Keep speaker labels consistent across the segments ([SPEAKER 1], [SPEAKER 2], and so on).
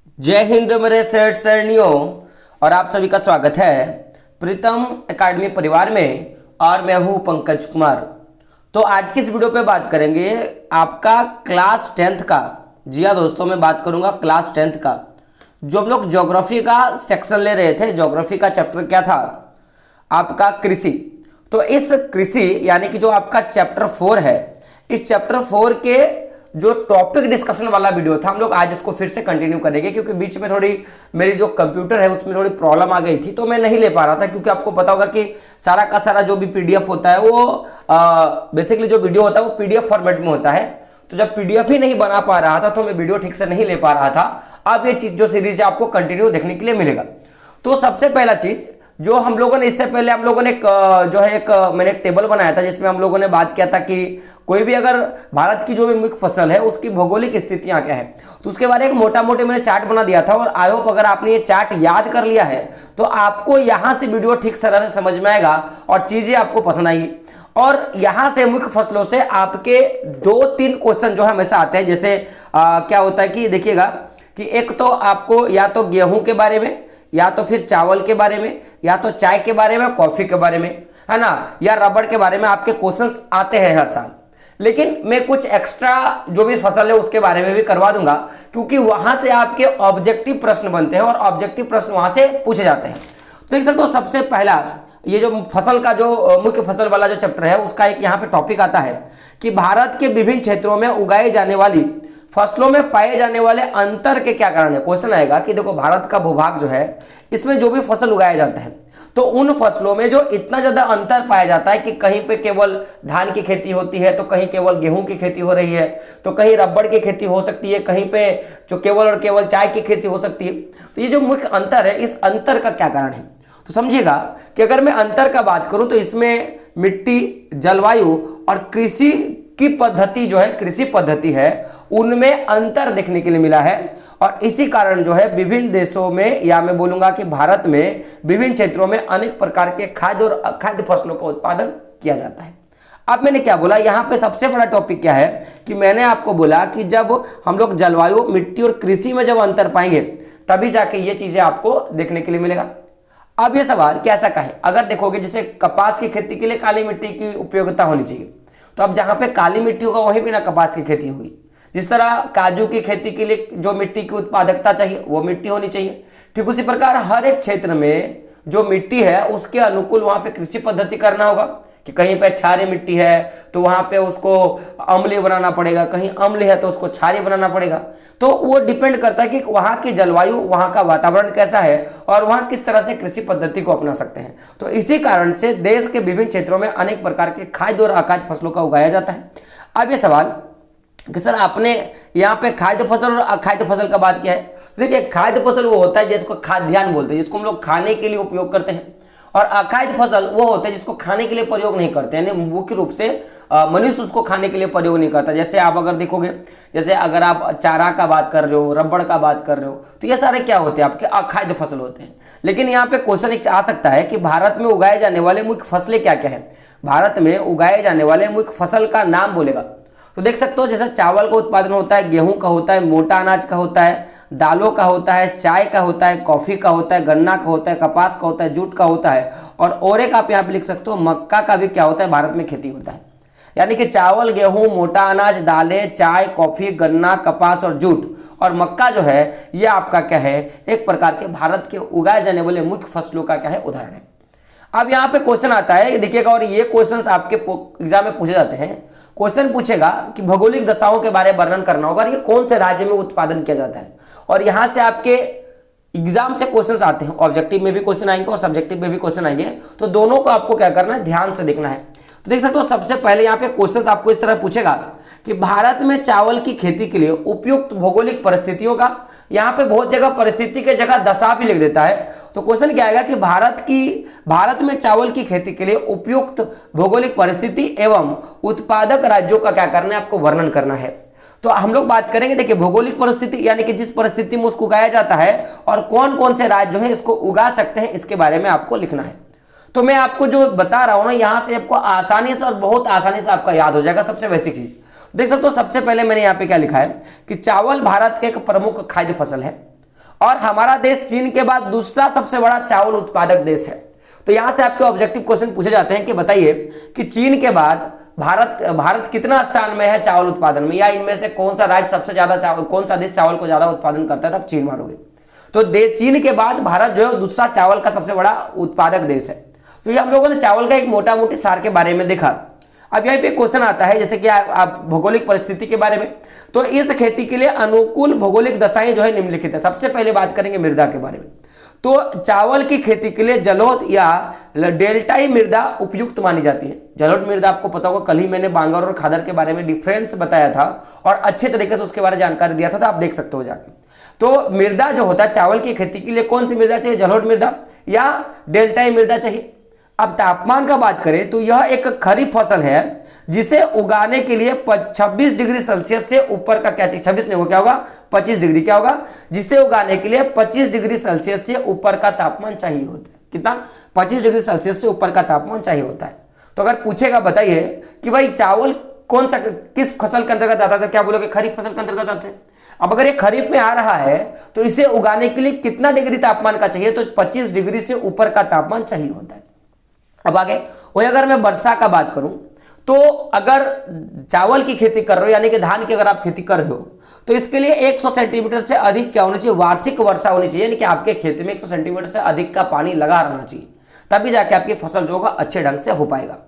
[SPEAKER 1] जय हिंद मेरे सेठ सैनियों। और आप सभी का स्वागत है प्रीतम एकेडमी परिवार में। और मैं हूं पंकज कुमार। तो आज की इस वीडियो पे बात करेंगे आपका क्लास 10th का। जी हाँ दोस्तों, मैं बात करूंगा क्लास 10th का। जो हम लोग ज्योग्राफी का सेक्शन ले रहे थे, ज्योग्राफी का चैप्टर क्या था आपका? कृषि। तो इस कृषि यानी कि जो आपका चैप्टर 4 है, इस चैप्टर 4 के जो टॉपिक डिस्कशन वाला वीडियो था, हम लोग आज इसको फिर से कंटिन्यू करेंगे, क्योंकि बीच में थोड़ी मेरी जो कंप्यूटर है उसमें थोड़ी प्रॉब्लम आ गई थी, तो मैं नहीं ले पा रहा था। क्योंकि आपको पता होगा कि सारा का सारा जो भी पीडीएफ होता है वो बेसिकली जो वीडियो होता है वो पीडीएफ फॉर्मेट में होता है। तो जब पीडीएफ ही नहीं बना पा रहा था तो मैं वीडियो ठीक से नहीं ले पा रहा था। अब ये चीज जो सीरीज है आपको कंटिन्यू देखने के लिए मिलेगा। तो सबसे पहला चीज जो हम लोगों ने इससे पहले हम लोगों ने मैंने एक टेबल बनाया था, जिसमें हम लोगों ने बात किया था कि कोई भी अगर भारत की जो भी मुख्य फसल है उसकी भौगोलिक स्थितियां क्या है, तो उसके बारे में एक मोटा मोटी मैंने चार्ट बना दिया था। और आई होप अगर आपने ये चार्ट याद कर लिया है तो आपको यहां से वीडियो ठीक तरह से समझ में आएगा और चीजें आपको पसंद आएगी। और यहां से मुख्य फसलों से आपके 2-3 क्वेश्चन जो हमेशा आते हैं। जैसे क्या होता है कि देखिएगा कि एक तो आपको या तो गेहूं के बारे में, या तो फिर चावल के बारे में, या तो चाय के बारे में, कॉफी के बारे में, है ना, या रबड़ के बारे में आपके क्वेश्चंस आते हैं हर साल। लेकिन मैं कुछ एक्स्ट्रा जो भी फसल है उसके बारे में भी करवा दूंगा, क्योंकि वहां से आपके ऑब्जेक्टिव प्रश्न बनते हैं और ऑब्जेक्टिव प्रश्न वहां से पूछे जाते हैं। तो देख सकते हो सबसे पहला ये जो फसल का जो मुख्य फसल वाला जो चैप्टर है उसका एक यहाँ पे टॉपिक आता है कि भारत के विभिन्न क्षेत्रों में उगाई जाने वाली फसलों में पाए जाने वाले अंतर के क्या कारण है। क्वेश्चन आएगा कि देखो भारत का भूभाग जो है इसमें जो भी फसल उगाया जाता है तो उन फसलों में जो इतना ज्यादा अंतर पाया जाता है कि कहीं पे केवल धान की खेती होती है तो कहीं केवल गेहूं की खेती हो रही है, तो कहीं रबड़ की खेती हो सकती है, कहीं पे जो केवल और केवल चाय की खेती हो सकती है। तो ये जो मुख्य अंतर है, इस अंतर का क्या कारण है? तो समझिएगा कि अगर मैं अंतर का बात करूं तो इसमें मिट्टी, जलवायु और कृषि की पद्धति जो है, कृषि पद्धति है, उनमें अंतर देखने के लिए मिला है। और इसी कारण जो है विभिन्न देशों में, या मैं बोलूंगा कि भारत में विभिन्न क्षेत्रों में अनेक प्रकार के खाद्य और अखाद्य फसलों का उत्पादन किया जाता है। अब मैंने क्या बोला, यहाँ पे सबसे बड़ा टॉपिक क्या है कि मैंने आपको बोला कि जब हम लोग जलवायु, मिट्टी और कृषि में जब अंतर पाएंगे तभी जाके ये चीजें आपको देखने के लिए मिलेगा। अब ये सवाल कैसा का है, अगर देखोगे जैसे कपास की खेती के लिए काली मिट्टी की उपयोगिता होनी चाहिए, तो अब जहां पे काली मिट्टी होगा वहीं पे ना कपास की खेती होगी। जिस तरह काजू की खेती के लिए जो मिट्टी की उत्पादकता चाहिए वो मिट्टी होनी चाहिए, ठीक उसी प्रकार हर एक क्षेत्र में जो मिट्टी है उसके अनुकूल वहां पे कृषि पद्धति करना होगा। कि कहीं पे क्षारीय मिट्टी है तो वहां पे उसको अम्लीय बनाना पड़ेगा, कहीं अम्ल है तो उसको क्षारीय बनाना पड़ेगा। तो वो डिपेंड करता है कि वहां की जलवायु, वहां का वातावरण कैसा है और वहां किस तरह से कृषि पद्धति को अपना सकते हैं। तो इसी कारण से देश के विभिन्न क्षेत्रों में अनेक प्रकार के खाद्य और अखाद्य फसलों का उगाया जाता है। अब ये सवाल कि सर आपने यहाँ पे खाद्य फसल और अखाद्य फसल का बात किया है। देखिए खाद्य फसल वो होता है जिसको खाद्यान्न बोलते हैं, जिसको हम लोग खाने के लिए उपयोग करते हैं। और अखाद्य फसल वो होता है जिसको खाने के लिए प्रयोग नहीं करते हैं, यानी मुख्य रूप से मनुष्य उसको खाने के लिए प्रयोग नहीं करता। जैसे आप अगर देखोगे, जैसे अगर आप चारा का बात कर रहे हो, रबड़ का बात कर रहे हो, तो ये सारे क्या होते हैं? आपके अखाद्य फसल होते हैं। लेकिन यहाँ पे क्वेश्चन एक आ सकता है कि भारत में उगाए जाने वाले मुख्य फसलें क्या क्या है। भारत में उगाए जाने वाले मुख्य फसल का नाम बोलेगा तो देख सकते हो जैसे चावल का उत्पादन होता है, गेहूं का होता है, मोटा अनाज का होता है, दालों का होता है, चाय का होता है, कॉफी का होता है, गन्ना का होता है, कपास का होता है, जूट का होता है, और एक आप यहाँ पे लिख सकते हो मक्का का भी क्या होता है, भारत में खेती होता है। यानी कि चावल, गेहूं, मोटा अनाज, दालें, चाय, कॉफी, गन्ना, कपास और जूट और मक्का जो है ये आपका क्या है, एक प्रकार के भारत के उगाए जाने वाले मुख्य फसलों का क्या है, उदाहरण है। अब यहाँ पे क्वेश्चन आता है, देखिएगा, और ये क्वेश्चंस आपके एग्जाम में पूछे जाते हैं। क्वेश्चन पूछेगा कि भौगोलिक दशाओं के बारे में वर्णन करना होगा, ये कौन से राज्य में उत्पादन किया जाता है। और यहां से आपके एग्जाम से क्वेश्चंस आते हैं, ऑब्जेक्टिव में भी क्वेश्चन आएंगे और सब्जेक्टिव में भी क्वेश्चन आएंगे। तो दोनों को आपको क्या करना है, ध्यान से देखना है। तो देख सकते हो सबसे पहले यहाँ पे क्वेश्चंस आपको इस तरह पूछेगा कि भारत में चावल की खेती के लिए उपयुक्त भौगोलिक परिस्थितियों का, यहाँ पे बहुत जगह परिस्थिति के जगह दशा भी लिख देता है। तो क्वेश्चन क्या आएगा कि भारत में चावल की खेती के लिए उपयुक्त भौगोलिक परिस्थिति एवं उत्पादक राज्यों का क्या करना है, आपको वर्णन करना है। तो हम लोग बात करेंगे, देखिए भौगोलिक परिस्थिति यानी कि जिस परिस्थिति में उसको उगाया जाता है और कौन कौन से राज्य जो है इसको उगा सकते हैं, इसके बारे में आपको लिखना है। तो मैं आपको जो बता रहा हूं ना, यहां से आपको आसानी से और बहुत आसानी से आपका याद हो जाएगा। सबसे बेसिक चीज देख सकते हो, सबसे पहले मैंने यहाँ पे क्या लिखा है कि चावल भारत का एक प्रमुख खाद्य फसल है। और हमारा देश चीन के बाद दूसरा सबसे बड़ा चावल उत्पादक देश है। तो यहां से आपके ऑब्जेक्टिव क्वेश्चन पूछे जाते हैं कि बताइए कि चीन के बाद भारत कितना स्थान में है चावल उत्पादन में, या इनमें से कौन सा राज्य सबसे ज्यादा चावल, कौन सा देश चावल को ज्यादा उत्पादन करता है, तब चीन मारोगे। तो चीन के बाद भारत जो है दूसरा चावल का सबसे बड़ा उत्पादक देश है। तो ये हम लोगों ने चावल का एक मोटा मोटी सार के बारे में देखा। अब यहाँ पे क्वेश्चन आता है जैसे कि आप भौगोलिक परिस्थिति के बारे में। तो इस खेती के लिए अनुकूल भौगोलिक दशाएं जो है निम्नलिखित है। सबसे पहले बात करेंगे मृदा के बारे में। तो चावल की खेती के लिए जलोढ़ या डेल्टाई मृदा उपयुक्त मानी जाती है। जलोढ़ मृदा आपको पता होगा, कल ही मैंने बांगर और खादर के बारे में डिफरेंस बताया था और अच्छे तरीके से उसके बारे में जानकारी दिया था, तो आप देख सकते हो जाके। तो मृदा जो होता है चावल की खेती के लिए कौन सी मृदा चाहिए, जलोढ़ मृदा या डेल्टाई मृदा चाहिए। अब तापमान का बात करें तो यह एक खरीफ फसल है जिसे उगाने के लिए 26 डिग्री सेल्सियस से ऊपर का क्या चाहिए, 26 नहीं होगा, क्या होगा 25 डिग्री, क्या होगा, जिसे उगाने के लिए 25 डिग्री सेल्सियस से ऊपर का तापमान चाहिए होता है। कितना, 25 डिग्री सेल्सियस से ऊपर का तापमान चाहिए होता है। तो अगर पूछेगा बताइए कि भाई चावल कौन सा किस फसल के अंतर्गत आता है, क्या बोलोगे, खरीफ फसल के अंतर्गत आते हैं। अब अगर ये खरीफ में आ रहा है तो इसे उगाने के लिए कितना डिग्री तापमान का चाहिए, तो 25 डिग्री से ऊपर का तापमान चाहिए होता है। अब आगे वही अगर मैं वर्षा का बात करूं तो अगर चावल की खेती कर रहे हो यानी कि धान की अगर आप खेती कर रहे हो तो इसके लिए 100 सेंटीमीटर से अधिक क्या होनी चाहिए, वार्षिक वर्षा होनी चाहिए, यानी कि आपके खेत में 100 सेंटीमीटर से अधिक का पानी लगा रहना चाहिए, तभी जाके आपकी फसल जो होगा अच्छे ढंग से हो पाएगा।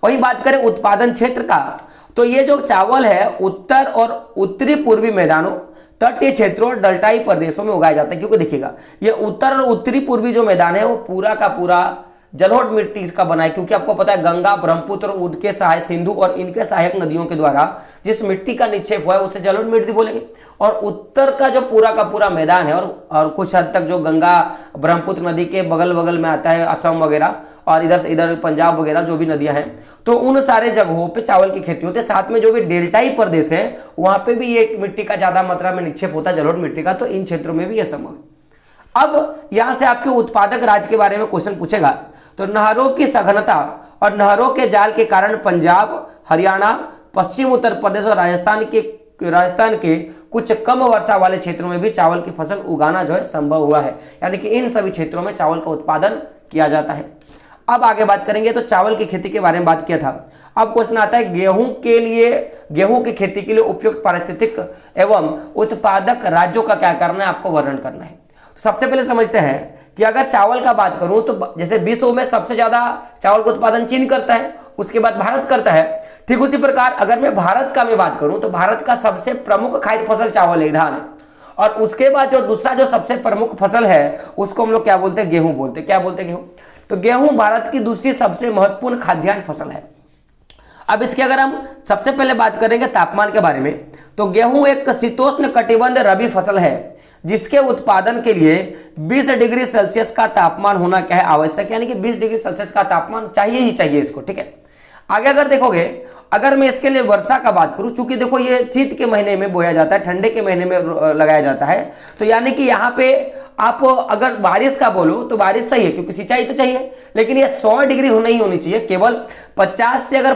[SPEAKER 1] वही बात करें उत्पादन क्षेत्र का, तो ये जो चावल है उत्तर और उत्तरी पूर्वी मैदानों, तटीय क्षेत्रों और डेल्टाई प्रदेशों में उगाया जाता है। क्योंकि देखिएगा ये उत्तर और उत्तरी पूर्वी जो मैदान है वो पूरा का पूरा जलोढ़ मिट्टी का बना है, क्योंकि आपको पता है गंगा, ब्रह्मपुत्र, उनके सहायक सिंधु और इनके सहायक नदियों के द्वारा जिस मिट्टी का निक्षेप हुआ है उसे जलोढ़ मिट्टी बोलेंगे। और उत्तर का जो पूरा का पूरा मैदान है और कुछ हद तक जो गंगा ब्रह्मपुत्र नदी के बगल बगल में आता है, असम वगैरह और इधर पंजाब वगैरह जो भी नदियां हैं, तो उन सारे जगहों पे चावल की खेती होती है। साथ में जो भी डेल्टाई प्रदेश है वहां पे भी ये मिट्टी का ज्यादा मात्रा में निक्षेप होता है जलोढ़ मिट्टी का, तो इन क्षेत्रों में भी यह संभव है। अब यहां से आपके उत्पादक राज्य के बारे में क्वेश्चन पूछेगा, तो नहरों की सघनता और नहरों के जाल के कारण पंजाब, हरियाणा, पश्चिम उत्तर प्रदेश और राजस्थान के कुछ कम वर्षा वाले क्षेत्रों में भी चावल की फसल उगाना जो है संभव हुआ है, यानी कि इन सभी क्षेत्रों में चावल का उत्पादन किया जाता है। अब आगे बात करेंगे तो चावल की खेती के बारे में बात किया था। अब क्वेश्चन आता है गेहूं की खेती के लिए उपयुक्त पारिस्थितिक एवं उत्पादक राज्यों का क्या करना है, आपको वर्णन करना है। तो सबसे पहले समझते हैं कि अगर चावल का बात करूं तो जैसे विश्व में सबसे ज्यादा चावल का उत्पादन चीन करता है, उसके बाद भारत करता है। ठीक उसी प्रकार अगर मैं भारत का बात करूं तो भारत का सबसे प्रमुख खाद्य फसल चावल है, धान है, और उसके बाद जो दूसरा जो सबसे प्रमुख फसल है उसको हम लोग क्या बोलते हैं, गेहूं बोलते हैं। क्या बोलते हैं, गेहूं। तो गेहूं भारत की दूसरी सबसे महत्वपूर्ण खाद्यान्न फसल है। अब इसके अगर हम सबसे पहले बात करेंगे तापमान के बारे में, तो गेहूं एक शीतोष्ण कटिबंध रबी फसल है जिसके उत्पादन के लिए 20 डिग्री सेल्सियस का तापमान होना क्या है, आवश्यक, यानी कि 20 डिग्री सेल्सियस का तापमान चाहिए ही चाहिए इसको। ठीक है, आगे अगर देखोगे, अगर मैं इसके लिए वर्षा का बात करूं, चूंकि देखो ये शीत के महीने में बोया जाता है, ठंडे के महीने में लगाया जाता है, तो यानी कि यहाँ पे आप अगर बारिश का बोलो तो बारिश सही है क्योंकि सिंचाई तो चाहिए, लेकिन ये 100 डिग्री नहीं होनी चाहिए, केवल 50 से अगर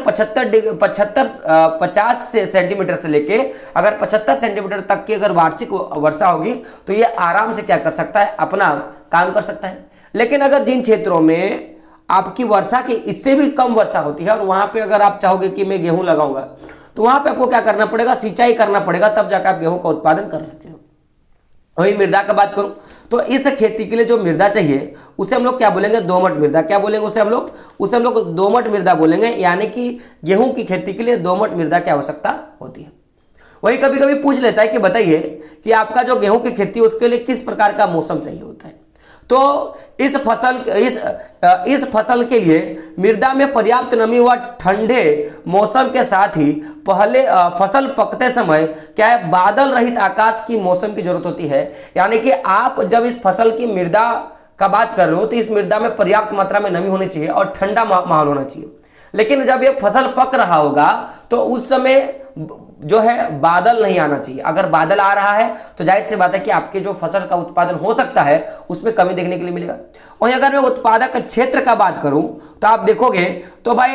[SPEAKER 1] 50 से सेंटीमीटर से लेके अगर 75 सेंटीमीटर तक की अगर वार्षिक वर्षा होगी तो ये आराम से क्या कर सकता है, अपना काम कर सकता है। लेकिन अगर जिन क्षेत्रों में आपकी वर्षा की इससे भी कम वर्षा होती है और वहां पे अगर आप चाहोगे कि मैं गेहूं लगाऊंगा तो वहां पे आपको क्या करना पड़ेगा, सिंचाई करना पड़ेगा, तब जाकर आप गेहूं का उत्पादन कर सकते हो। वही मृदा का बात करूं तो इस खेती के लिए जो मृदा चाहिए उसे हम लोग क्या बोलेंगे, दोमट मृदा। क्या बोलेंगे उसे हम लोग दोमट मृदा बोलेंगे, यानी कि गेहूं की खेती के लिए दोमट मृदा की आवश्यकता होती है। वही कभी कभी पूछ लेता है कि बताइए कि आपका जो गेहूं की खेती है उसके लिए किस प्रकार का मौसम चाहिए होता है। तो इस फसल के लिए मृदा में पर्याप्त नमी व ठंडे मौसम के साथ ही पहले फसल पकते समय क्या है, बादल रहित आकाश की मौसम की जरूरत होती है। यानी कि आप जब इस फसल की मृदा का बात कर रहे हो तो इस मृदा में पर्याप्त मात्रा में नमी होनी चाहिए और ठंडा माहौल होना चाहिए। लेकिन जब ये फसल पक रहा होगा तो उस समय जो है बादल नहीं आना चाहिए। अगर बादल आ रहा है तो जाहिर सी बात है कि आपके जो फसल का उत्पादन हो सकता है उसमें कमी देखने के लिए मिलेगा। और अगर मैं उत्पादक क्षेत्र का बात करूं तो आप देखोगे तो भाई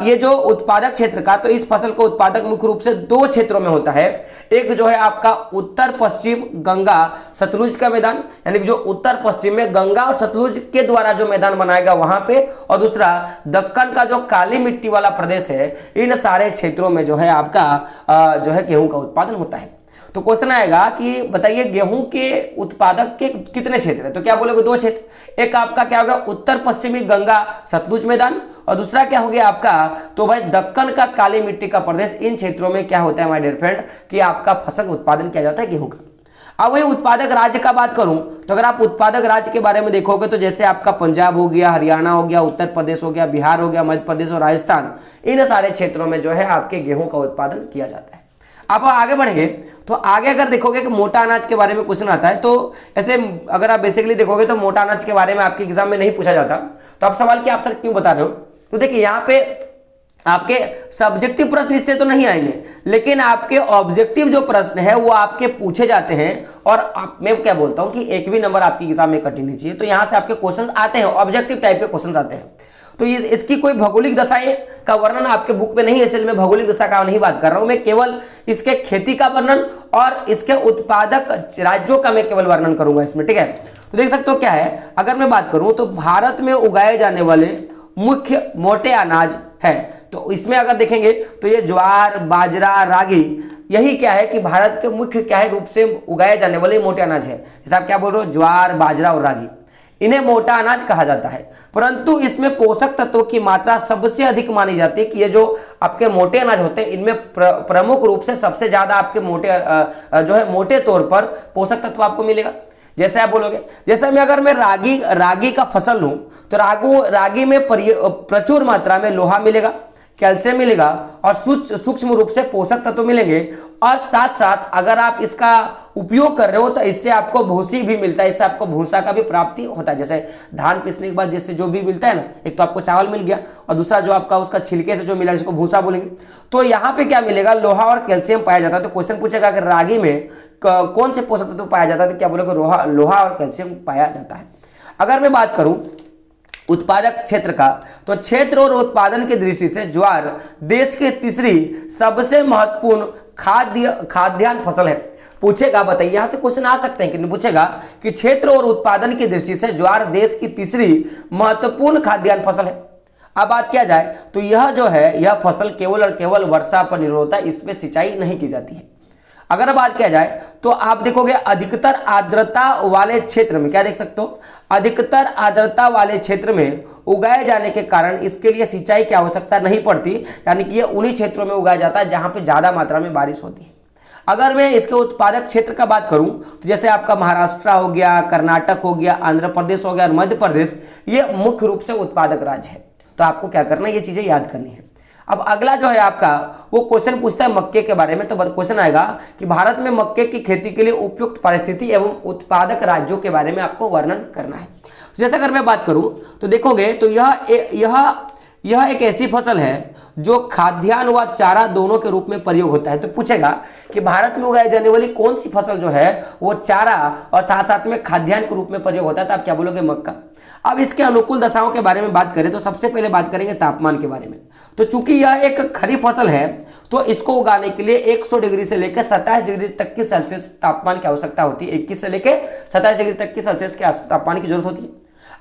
[SPEAKER 1] ये जो उत्पादक क्षेत्र का, तो इस फसल का उत्पादक मुख्य रूप से दो क्षेत्रों में होता है। एक जो है आपका उत्तर पश्चिम गंगा सतलुज का मैदान, यानी कि जो उत्तर पश्चिम में गंगा और सतलुज के द्वारा जो मैदान बनाएगा वहां पे, और दूसरा दक्कन का जो काली मिट्टी वाला प्रदेश है, इन सारे क्षेत्रों में जो है आपका जो है गेहूं का उत्पादन होता है। तो क्वेश्चन आएगा कि बताइए गेहूं के उत्पादक के कितने क्षेत्र है, तो क्या बोलोगे दो क्षेत्र। एक आपका क्या होगा उत्तर पश्चिमी गंगा सतलुज मैदान, और दूसरा क्या हो गया आपका तो भाई दक्कन का काली मिट्टी का प्रदेश। इन क्षेत्रों में क्या होता है माय डियर फ्रेंड कि आपका फसल उत्पादन किया जाता है गेहूं का। अब वही उत्पादक राज्य का बात करूं तो अगर आप उत्पादक राज्य के बारे में देखोगे तो जैसे आपका पंजाब हो गया, हरियाणा हो गया, उत्तर प्रदेश हो गया, बिहार हो गया, मध्य प्रदेश और राजस्थान, इन सारे क्षेत्रों में जो है आपके गेहूं का उत्पादन किया जाता है। आप आगे बढ़ेंगे तो आगे अगर देखोगे कि मोटा अनाज के बारे में क्वेश्चन आता है, तो ऐसे अगर आप बेसिकली देखोगे तो मोटा अनाज के बारे में आपके एग्जाम में नहीं पूछा जाता। तो आप सवाल कि आप सर क्यों बता रहे हो, तो देखिए यहाँ पे आपके सब्जेक्टिव प्रश्न इससे तो नहीं आएंगे, लेकिन आपके ऑब्जेक्टिव जो प्रश्न है वो आपके पूछे जाते हैं। और मैं क्या बोलता हूं कि एक भी नंबर आपके एग्जाम में कट नहीं चाहिए, तो यहां से आपके क्वेश्चन आते हैं, ऑब्जेक्टिव टाइप के क्वेश्चन आते हैं। तो इसकी कोई भौगोलिक दशाएं का वर्णन आपके बुक में नहीं है, इसलिए मैं भौगोलिक दशा का नहीं बात कर रहा हूं। मैं केवल इसके खेती का वर्णन और इसके उत्पादक राज्यों का मैं केवल वर्णन करूंगा इसमें, ठीक है। तो देख सकते हो क्या है, अगर मैं बात करूं तो भारत में उगाए जाने वाले मुख्य मोटे अनाज है, तो इसमें अगर देखेंगे तो ये ज्वार, बाजरा, रागी, यही क्या है कि भारत के मुख्य क्या है रूप से उगाए जाने वाले मोटे अनाज है। जैसे आप क्या बोल रहे हो, ज्वार, बाजरा और रागी, इन्हें मोटा अनाज कहा जाता है। परंतु इसमें पोषक तत्वों की मात्रा सबसे अधिक मानी जाती है कि ये जो आपके मोटे अनाज होते हैं इनमें प्रमुख रूप से सबसे ज्यादा आपके मोटे जो है मोटे तौर पर पोषक तत्व आपको मिलेगा। जैसे आप बोलोगे, जैसे मैं अगर मैं रागी का फसल लूं तो रागी में प्रचुर मात्रा में लोहा मिलेगा, कैल्शियम मिलेगा और सूक्ष्म रूप से पोषक तत्व मिलेंगे। और साथ साथ अगर आप इसका उपयोग कर रहे हो तो इससे आपको भूसी भी मिलता है, इससे आपको भूसा का भी प्राप्ति होता है। जैसे धान पीसने के बाद जिससे जो भी मिलता है ना, एक तो आपको चावल मिल गया और दूसरा जो आपका उसका छिलके से जो मिला जिसको भूसा बोलेंगे। तो यहाँ पे क्या मिलेगा, लोहा और कैल्शियम पाया जाता है। तो क्वेश्चन पूछेगा कि रागी में कौन से पोषक तत्व पाया जाता है, तो क्या बोलोगे लोहा और कैल्शियम पाया जाता है। अगर मैं बात करूं उत्पादक क्षेत्र का, तो क्षेत्र और उत्पादन की दृष्टि से ज्वार देश की तीसरी सबसे महत्वपूर्ण खाद्यान्न फसल है। पूछेगा, बताइए यहां से क्वेश्चन आ सकते हैं कि नहीं, पूछेगा कि क्षेत्र और उत्पादन की दृष्टि से ज्वार देश की तीसरी महत्वपूर्ण खाद्यान्न फसल है। अब बात किया जाए तो यह जो है यह फसल केवल और केवल वर्षा पर निर्भर होता है, इसमें सिंचाई नहीं की जाती है। अगर बात किया जाए तो आप देखोगे अधिकतर आर्द्रता वाले क्षेत्र में, क्या देख सकते हो, अधिकतर आर्द्रता वाले क्षेत्र में उगाए जाने के कारण इसके लिए सिंचाई की आवश्यकता नहीं पड़ती, यानी कि ये उन्हीं क्षेत्रों में उगाया जाता है जहां पे ज्यादा मात्रा में बारिश होती है। अगर मैं इसके उत्पादक क्षेत्र का बात करूं तो जैसे आपका महाराष्ट्र हो गया, कर्नाटक हो गया, आंध्र प्रदेश हो गया और मध्य प्रदेश, ये मुख्य रूप से उत्पादक राज्य है। तो आपको क्या करना है, ये चीजें याद करनी है। अब अगला जो है आपका वो क्वेश्चन पूछता है मक्के के बारे में। तो क्वेश्चन आएगा कि भारत में मक्के की खेती के लिए उपयुक्त परिस्थिति एवं उत्पादक राज्यों के बारे में आपको वर्णन करना है। जैसे अगर मैं बात करूं तो देखोगे तो यह एक ऐसी फसल है जो खाद्यान्न व चारा दोनों के रूप में प्रयोग होता है। तो पूछेगा कि भारत में उगाई जाने वाली कौन सी फसल जो है वो चारा और साथ साथ में खाद्यान्न के रूप में प्रयोग होता है, तो आप क्या बोलोगे, मक्का। अब इसके अनुकूल दशाओं के बारे में बात करें तो सबसे पहले बात करेंगे तापमान के बारे में। तो चूंकि यह एक खरीफ फसल है तो इसको उगाने के लिए 100 डिग्री से लेकर 27 डिग्री तक की सेल्सियस तापमान की आवश्यकता होती है। 21 से लेकर 27 डिग्री तक की सेल्सियस के तापमान की जरूरत होती है।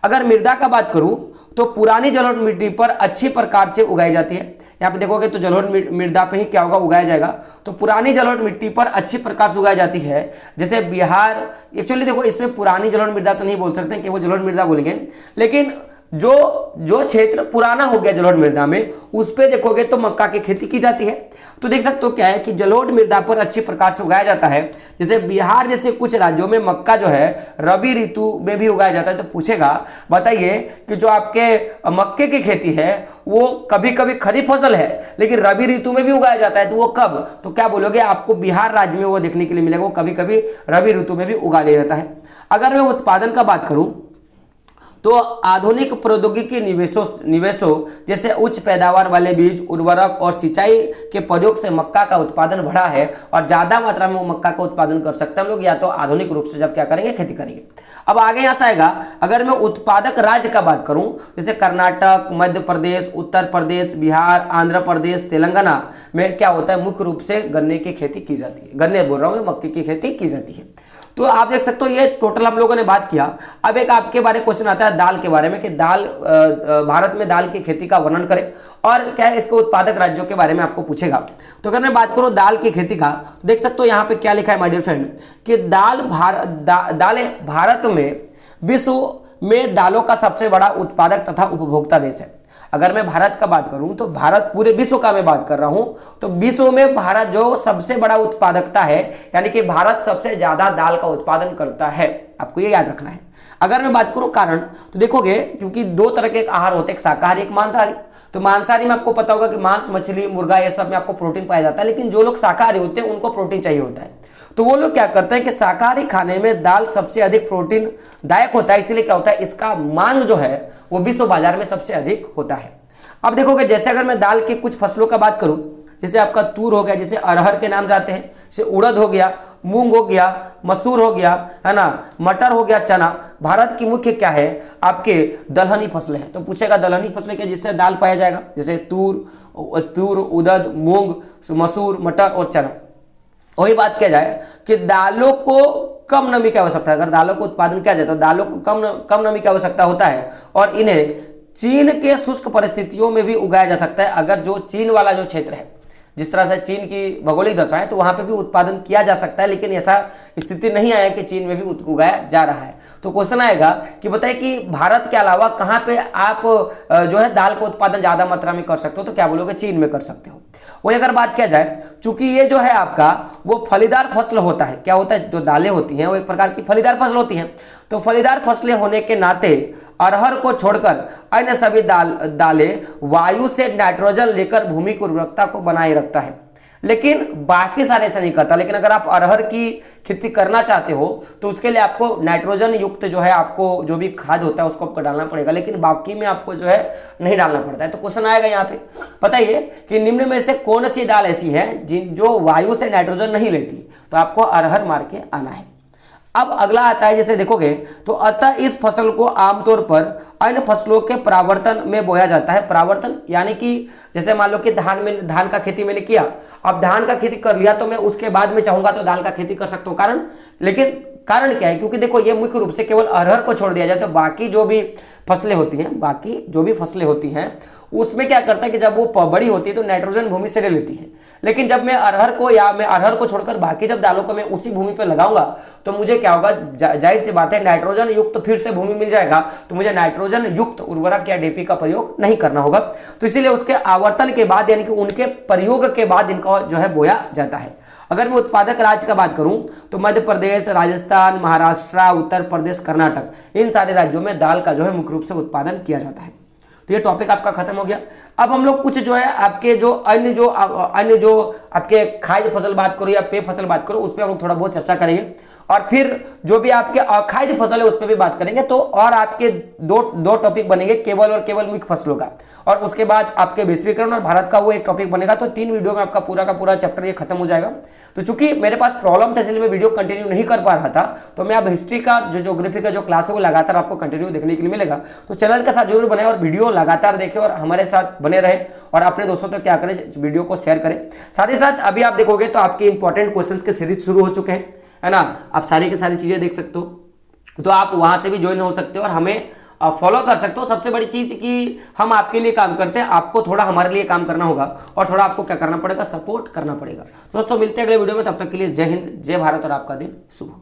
[SPEAKER 1] अगर मृदा का बात करूं तो पुरानी जलोढ़ मिट्टी पर अच्छी प्रकार से उगाई जाती है। यहाँ पे देखोगे तो जलोढ़ मृदा पे ही क्या होगा, उगाया जाएगा। तो पुरानी जलोढ़ मिट्टी पर अच्छी प्रकार से उगाई जाती है। जैसे बिहार, एक्चुअली देखो इसमें पुरानी जलोढ़ मृदा तो नहीं बोल सकते, केवल जलोढ़ मृदा बोलेंगे, लेकिन जो क्षेत्र पुराना हो गया जलोढ़ मृदा में उस पे देखोगे तो मक्का की खेती की जाती है। तो देख सकते हो क्या है कि जलोढ़ मृदा पर अच्छी प्रकार से उगाया जाता है। जैसे बिहार जैसे कुछ राज्यों में मक्का जो है रबी ऋतु में भी उगाया जाता है। तो पूछेगा, बताइए कि जो आपके मक्के की खेती है वो कभी कभी खरीफ फसल है लेकिन रबी ऋतु में भी उगाया जाता है, तो वो कब, तो क्या बोलोगे, आपको बिहार राज्य में वो देखने के लिए मिलेगा, वो कभी कभी रबी ऋतु में भी उगा लिया जाता है। अगर मैं उत्पादन का बात करूं तो आधुनिक प्रौद्योगिकी निवेशों जैसे उच्च पैदावार वाले बीज, उर्वरक और सिंचाई के प्रयोग से मक्का का उत्पादन बढ़ा है और ज्यादा मात्रा में वो मक्का का उत्पादन कर सकते हैं हम लोग, या तो आधुनिक रूप से जब क्या करेंगे, खेती करेंगे। अब आगे यहाँ से आएगा, अगर मैं उत्पादक राज्य का बात करूं, जैसे कर्नाटक, मध्य प्रदेश, उत्तर प्रदेश, बिहार, आंध्र प्रदेश, तेलंगाना में क्या होता है, मुख्य रूप से गन्ने की खेती की जाती है। गन्ने बोल रहा हूं, मक्के की खेती की जाती है। तो आप देख सकते हो ये टोटल हम लोगों ने बात किया। अब एक आपके बारे में क्वेश्चन आता है दाल के बारे में कि दाल भारत में दाल की खेती का वर्णन करें और क्या है इसके उत्पादक राज्यों के बारे में आपको पूछेगा। तो अगर मैं बात करूं दाल की खेती का, तो देख सकते हो यहाँ पे क्या लिखा है माय डियर फ्रेंड कि दालें भारत में विश्व में दालों का सबसे बड़ा उत्पादक तथा उपभोक्ता देश है। अगर मैं भारत का बात करूं तो भारत पूरे विश्व का मैं बात कर रहा हूं, तो विश्व में भारत जो सबसे बड़ा उत्पादकता है, यानी कि भारत सबसे ज्यादा दाल का उत्पादन करता है, आपको ये याद रखना है। अगर मैं बात करूं कारण, तो देखोगे क्योंकि दो तरह के आहार होते हैं, एक शाकाहारी एक मांसाहारी। तो मांसाहारी में आपको पता होगा कि मांस, मछली, मुर्गा ये सब में आपको प्रोटीन पाया जाता है, लेकिन जो लोग शाकाहारी होते हैं उनको प्रोटीन चाहिए होता है। तो वो लोग क्या करते हैं कि शाकाहारी खाने में दाल सबसे अधिक प्रोटीन दायक होता है, इसलिए क्या होता है इसका मांग जो है वो विश्व बाजार में सबसे अधिक होता है। अब देखोगे जैसे अगर मैं दाल के कुछ फसलों का बात करूं, जैसे आपका तूर हो गया, जैसे अरहर के नाम जाते हैं, जैसे उड़द हो गया, मूंग हो गया, मसूर हो गया, है ना, मटर हो गया, चना। भारत की मुख्य क्या है, आपके दलहनी फसलें हैं। तो पूछेगा दलहनी फसलें क्या, जिससे दाल पाया जाएगा, जैसे तूर, उड़द, मूंग, मसूर, मटर और चना। वही बात किया जाए कि दालों को कम नमी की आवश्यकता है। अगर दालों को उत्पादन किया जाए तो दालों को कम नमी की आवश्यकता होता है और इन्हें चीन के शुष्क परिस्थितियों में भी उगाया जा सकता है। अगर जो चीन वाला जो क्षेत्र है, जिस तरह से चीन की भौगोलिक दशा है, तो वहां पे भी उत्पादन किया जा सकता है, लेकिन ऐसा स्थिति नहीं आया कि चीन में भी उगाया जा रहा है। तो क्वेश्चन आएगा कि बताइए कि भारत के अलावा कहां पे आप जो है दाल का उत्पादन ज्यादा मात्रा में कर सकते हो, तो क्या बोलोगे, चीन में कर सकते हो। वही अगर बात किया जाए, चूंकि ये जो है आपका वो फलीदार फसल होता है, क्या होता है, जो दालें होती हैं वो एक प्रकार की फलीदार फसल होती हैं। तो फलीदार फसलें होने के नाते अरहर को छोड़कर अन्य सभी दालें वायु से नाइट्रोजन लेकर भूमि की उर्वरकता को बनाए रखता है, लेकिन बाकी सारे ऐसा नहीं करता। लेकिन अगर आप अरहर की खेती करना चाहते हो तो उसके लिए आपको नाइट्रोजन युक्त जो है आपको जो भी खाद होता है उसको आपको डालना पड़ेगा, लेकिन बाकी में आपको जो है नहीं डालना पड़ता है। तो क्वेश्चन आएगा यहाँ पे, बताइए कि निम्न में से कौन सी दाल ऐसी है जो वायु से नाइट्रोजन नहीं लेती, तो आपको अरहर मार के आना है। अब अगला आता है, जैसे देखोगे तो अतः इस फसल को आमतौर पर अन्य फसलों के परावर्तन में बोया जाता है। परावर्तन यानी कि जैसे मान लो कि धान का खेती मैंने किया, अब धान का खेती कर लिया तो मैं उसके बाद में चाहूंगा तो दाल का खेती कर सकता हूँ। कारण क्या है, क्योंकि देखो ये मुख्य रूप से केवल अरहर को छोड़ दिया जाए तो बाकी जो भी फसलें होती हैं उसमें क्या करता है कि जब वो बड़ी होती है तो नाइट्रोजन भूमि से ले लेती है, लेकिन जब मैं अरहर को छोड़कर बाकी जब दालों को मैं उसी भूमि पर लगाऊंगा तो मुझे क्या होगा, जाहिर सी बात है नाइट्रोजन युक्त फिर से भूमि मिल जाएगा, तो मुझे नाइट्रोजन युक्त उर्वरक या डीपी का प्रयोग नहीं करना होगा। तो इसीलिए उसके आवर्तन के बाद यानी कि उनके प्रयोग के बाद इनका जो है बोया जाता है। अगर मैं उत्पादक राज्य का बात करूं तो मध्य प्रदेश, राजस्थान, महाराष्ट्र, उत्तर प्रदेश, कर्नाटक, इन सारे राज्यों में दाल का जो है मुख्य रूप से उत्पादन किया जाता है। तो ये टॉपिक आपका खत्म हो गया। अब हम लोग कुछ जो है आपके जो अन्य जो आपके खाद्य फसल बात करो या पेय फसल बात करो उस पर हम लोग थोड़ा बहुत चर्चा करेंगे, और फिर जो भी आपके अखाद्य फसल है उस पर भी बात करेंगे। तो और आपके दो टॉपिक बनेंगे, केवल और केवल मुख्य फसलों का, और उसके बाद आपके वैश्वीकरण और भारत का वो एक टॉपिक बनेगा। तो 3 वीडियो में आपका पूरा का पूरा चैप्टर ये खत्म हो जाएगा। तो चूंकि मेरे पास प्रॉब्लम था इसलिए मैं वीडियो कंटिन्यू नहीं कर पा रहा था, तो मैं अब हिस्ट्री का जो ज्योग्राफी का जो क्लास है वो लगातार आपको कंटिन्यू देखने के लिए मिलेगा। तो चैनल के साथ जरूर बने और वीडियो लगातार देखें और हमारे साथ बने रहे, और अपने दोस्तों तो क्या करें, वीडियो को शेयर करें। साथ ही साथ अभी आप देखोगे तो आपके इंपॉर्टेंट क्वेश्चंस के सीरीज शुरू हो चुके हैं, है ना, आप सारी की सारी चीजें देख सकते हो। तो आप वहां से भी ज्वाइन हो सकते हो और हमें फॉलो कर सकते हो। सबसे बड़ी चीज कि हम आपके लिए काम करते हैं, आपको थोड़ा हमारे लिए काम करना होगा और थोड़ा आपको क्या करना पड़ेगा, सपोर्ट करना पड़ेगा। दोस्तों मिलते हैं अगले वीडियो में, तब तक के लिए जय हिंद, जय भारत और आपका दिन शुभ हो।